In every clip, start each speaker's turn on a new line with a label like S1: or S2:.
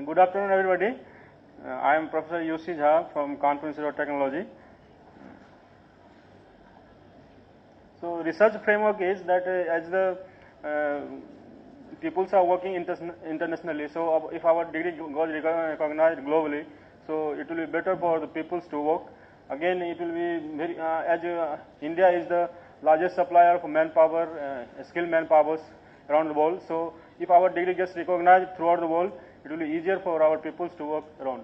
S1: Good afternoon, everybody. I am Professor Drucjha from Kanpur Institute of Technology. So, research framework is that as the peoples are working internationally, so if our degree goes recognized globally, so it will be better for the peoples to work. Again, it will be very, as India is the largest supplier of manpower, skilled manpowers around the world. So, if our degree gets recognized throughout the world, it will be easier for our peoples to work around.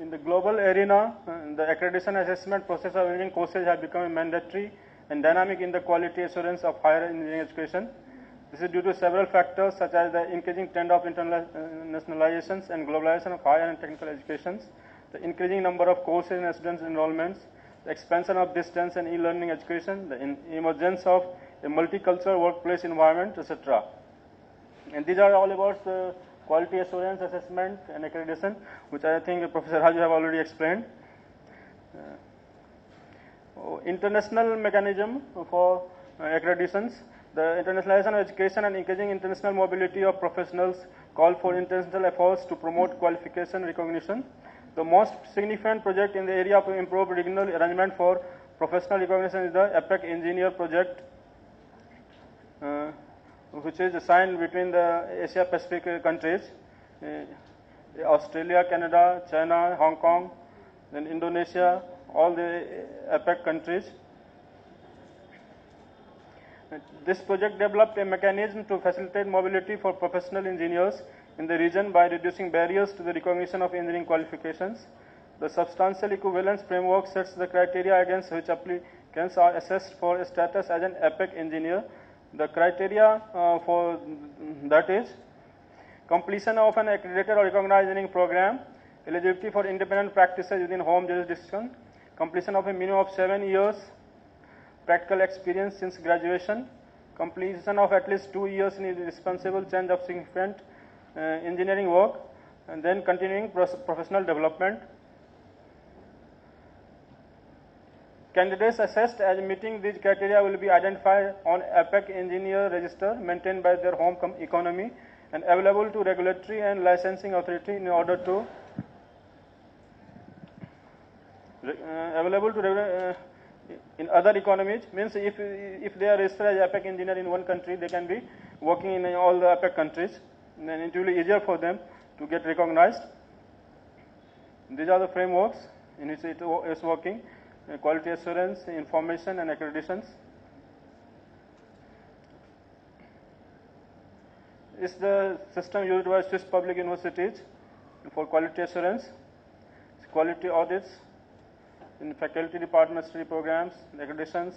S1: In the global arena, the accreditation assessment process of engineering courses has become mandatory and dynamic in the quality assurance of higher engineering education. This is due to several factors such as the increasing trend of internationalizations and globalization of higher and technical educations, the increasing number of courses and student enrollments, the expansion of distance and e-learning education, the emergence of a multicultural workplace environment, etc. And these are all about the quality assurance assessment and accreditation, which I think Professor Raju have already explained. International mechanism for accreditations. The internationalization of education and increasing international mobility of professionals call for international efforts to promote qualification recognition. The most significant project in the area of improved regional arrangement for professional recognition is the APEC Engineer project, which is signed between the Asia Pacific countries, Australia, Canada, China, Hong Kong, then Indonesia, all the APEC countries. This project developed a mechanism to facilitate mobility for professional engineers in the region by reducing barriers to the recognition of engineering qualifications. The substantial equivalence framework sets the criteria against which applicants are assessed for a status as an APEC engineer. The criteria for that is completion of an accredited or recognized engineering program, eligibility for independent practices within home jurisdiction, completion of a minimum of 7 years practical experience since graduation, completion of at least 2 years in responsible change of significant engineering work, and then continuing professional development. Candidates assessed as meeting these criteria will be identified on APEC engineer register maintained by their home economy and available to regulatory and licensing authority in order to in other economies. Means if they are registered as APEC engineer in one country, they can be working in all the APEC countries, and then it will be easier for them to get recognized. These are the frameworks in which it is working: quality assurance, information, and accreditations. Is the system used by Swiss public universities for quality assurance, quality audits in faculty department study programs, accreditations.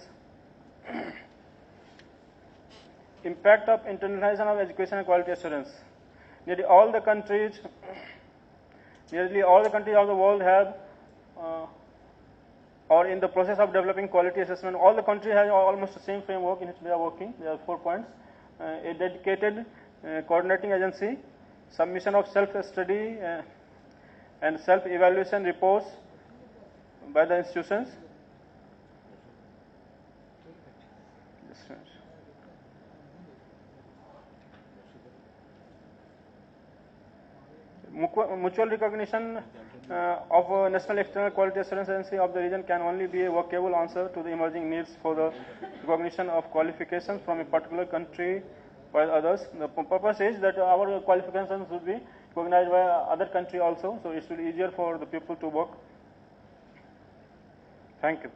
S1: Impact of internationalization of education and quality assurance. Nearly all the countries of the world have or in the process of developing quality assessment. All the countries have almost the same framework in which they are working. There are 4 points: a dedicated coordinating agency, submission of self-study and self-evaluation reports by the institutions. Mutual recognition of National External Quality Assurance Agency of the region can only be a workable answer to the emerging needs for the recognition of qualifications from a particular country by others. The purpose is that our qualifications should be recognized by other country also, so it should be easier for the people to work. Thank you.